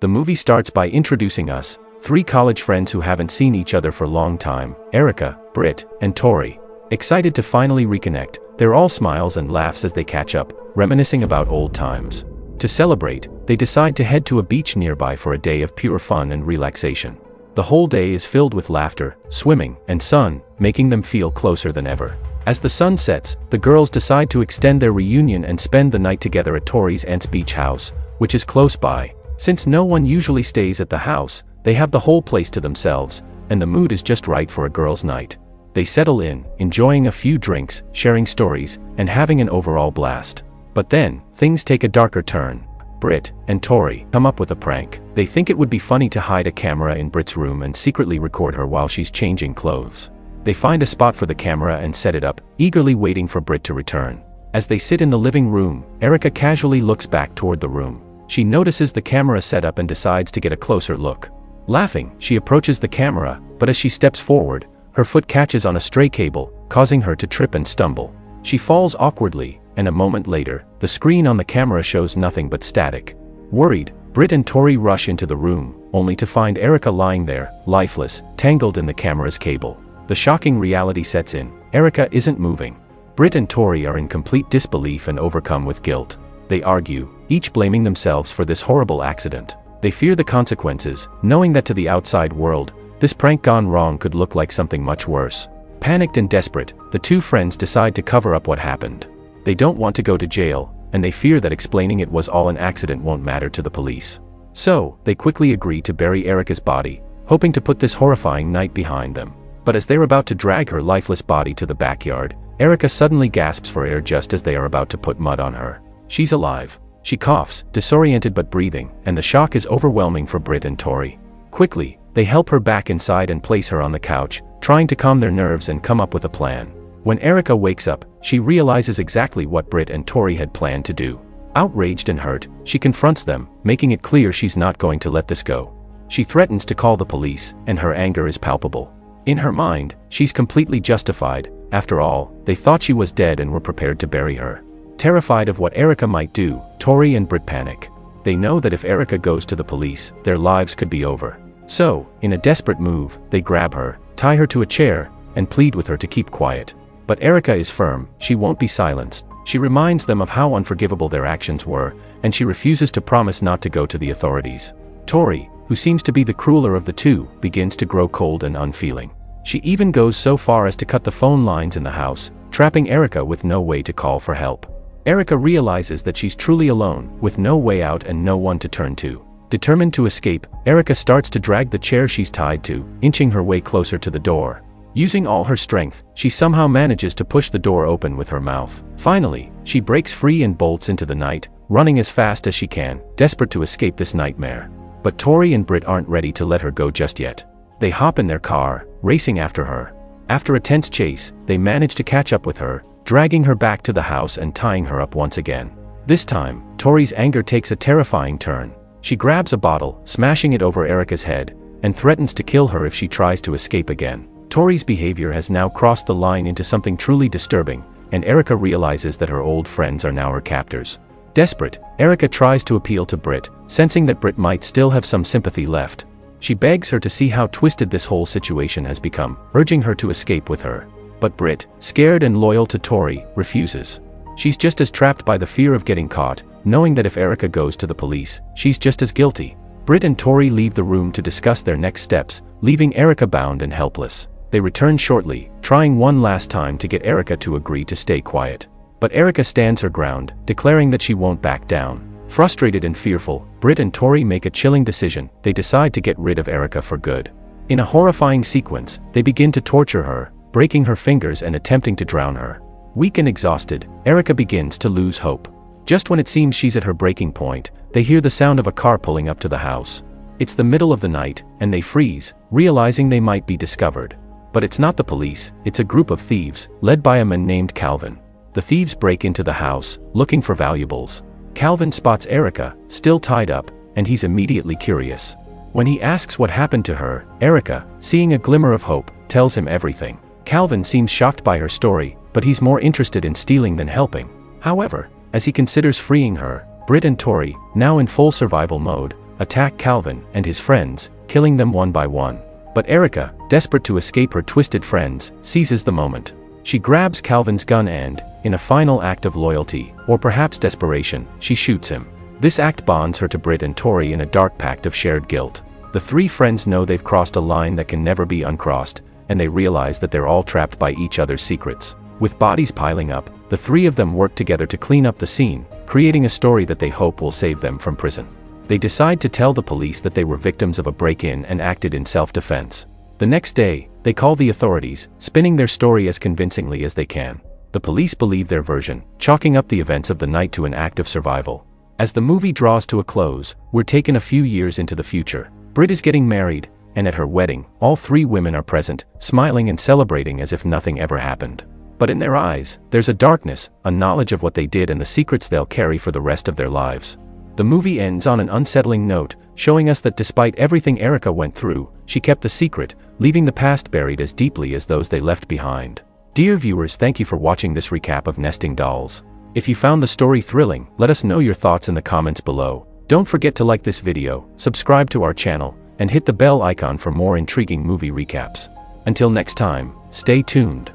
The movie starts by introducing us, three college friends who haven't seen each other for a long time, Erica, Britt, and Tori. Excited to finally reconnect, they're all smiles and laughs as they catch up, reminiscing about old times. To celebrate, they decide to head to a beach nearby for a day of pure fun and relaxation. The whole day is filled with laughter, swimming, and sun, making them feel closer than ever. As the sun sets, the girls decide to extend their reunion and spend the night together at Tori's aunt's beach house, which is close by. Since no one usually stays at the house, they have the whole place to themselves, and the mood is just right for a girls' night. They settle in, enjoying a few drinks, sharing stories, and having an overall blast. But then, things take a darker turn. Britt and Tori come up with a prank. They think it would be funny to hide a camera in Britt's room and secretly record her while she's changing clothes. They find a spot for the camera and set it up, eagerly waiting for Britt to return. As they sit in the living room, Erica casually looks back toward the room. She notices the camera setup and decides to get a closer look. Laughing, she approaches the camera, but as she steps forward, her foot catches on a stray cable, causing her to trip and stumble. She falls awkwardly, and a moment later, the screen on the camera shows nothing but static. Worried, Britt and Tori rush into the room, only to find Erica lying there, lifeless, tangled in the camera's cable. The shocking reality sets in. Erica isn't moving. Britt and Tori are in complete disbelief and overcome with guilt. They argue, each blaming themselves for this horrible accident. They fear the consequences, knowing that to the outside world, this prank gone wrong could look like something much worse. Panicked and desperate, the two friends decide to cover up what happened. They don't want to go to jail, and they fear that explaining it was all an accident won't matter to the police. So, they quickly agree to bury Erica's body, hoping to put this horrifying night behind them. But as they're about to drag her lifeless body to the backyard, Erica suddenly gasps for air just as they are about to put mud on her. She's alive. She coughs, disoriented but breathing, and the shock is overwhelming for Britt and Tori. Quickly, they help her back inside and place her on the couch, trying to calm their nerves and come up with a plan. When Erica wakes up, she realizes exactly what Britt and Tori had planned to do. Outraged and hurt, she confronts them, making it clear she's not going to let this go. She threatens to call the police, and her anger is palpable. In her mind, she's completely justified. After all, they thought she was dead and were prepared to bury her. Terrified of what Erica might do, Tori and Britt panic. They know that if Erica goes to the police, their lives could be over. So, in a desperate move, they grab her, tie her to a chair, and plead with her to keep quiet. But Erica is firm. She won't be silenced. She reminds them of how unforgivable their actions were, and she refuses to promise not to go to the authorities. Tori, who seems to be the crueler of the two, begins to grow cold and unfeeling. She even goes so far as to cut the phone lines in the house, trapping Erica with no way to call for help. Erica realizes that she's truly alone, with no way out and no one to turn to. Determined to escape, Erica starts to drag the chair she's tied to, inching her way closer to the door. Using all her strength, she somehow manages to push the door open with her mouth. Finally, she breaks free and bolts into the night, running as fast as she can, desperate to escape this nightmare. But Tori and Britt aren't ready to let her go just yet. They hop in their car, racing after her. After a tense chase, they manage to catch up with her, dragging her back to the house and tying her up once again. This time, Tori's anger takes a terrifying turn. She grabs a bottle, smashing it over Erica's head, and threatens to kill her if she tries to escape again. Tori's behavior has now crossed the line into something truly disturbing, and Erica realizes that her old friends are now her captors. Desperate, Erica tries to appeal to Britt, sensing that Britt might still have some sympathy left. She begs her to see how twisted this whole situation has become, urging her to escape with her. But Britt, scared and loyal to Tori, refuses. She's just as trapped by the fear of getting caught, knowing that if Erica goes to the police, she's just as guilty. Britt and Tori leave the room to discuss their next steps, leaving Erica bound and helpless. They return shortly, trying one last time to get Erica to agree to stay quiet. But Erica stands her ground, declaring that she won't back down. Frustrated and fearful, Britt and Tori make a chilling decision. They decide to get rid of Erica for good. In a horrifying sequence, they begin to torture her, breaking her fingers and attempting to drown her. Weak and exhausted, Erica begins to lose hope. Just when it seems she's at her breaking point, they hear the sound of a car pulling up to the house. It's the middle of the night, and they freeze, realizing they might be discovered. But it's not the police, it's a group of thieves, led by a man named Calvin. The thieves break into the house, looking for valuables. Calvin spots Erica, still tied up, and he's immediately curious. When he asks what happened to her, Erica, seeing a glimmer of hope, tells him everything. Calvin seems shocked by her story, but he's more interested in stealing than helping. However, as he considers freeing her, Britt and Tori, now in full survival mode, attack Calvin and his friends, killing them one by one. But Erica, desperate to escape her twisted friends, seizes the moment. She grabs Calvin's gun and, in a final act of loyalty, or perhaps desperation, she shoots him. This act bonds her to Britt and Tori in a dark pact of shared guilt. The three friends know they've crossed a line that can never be uncrossed, and they realize that they're all trapped by each other's secrets. With bodies piling up, the three of them work together to clean up the scene, creating a story that they hope will save them from prison. They decide to tell the police that they were victims of a break-in and acted in self-defense. The next day, they call the authorities, spinning their story as convincingly as they can. The police believe their version, chalking up the events of the night to an act of survival. As the movie draws to a close, we're taken a few years into the future. Britt is getting married, and at her wedding, all three women are present, smiling and celebrating as if nothing ever happened. But in their eyes, there's a darkness, a knowledge of what they did and the secrets they'll carry for the rest of their lives. The movie ends on an unsettling note, showing us that despite everything Erica went through, she kept the secret, leaving the past buried as deeply as those they left behind. Dear viewers, thank you for watching this recap of Nesting Dolls. If you found the story thrilling, let us know your thoughts in the comments below. Don't forget to like this video, subscribe to our channel, and hit the bell icon for more intriguing movie recaps. Until next time, stay tuned.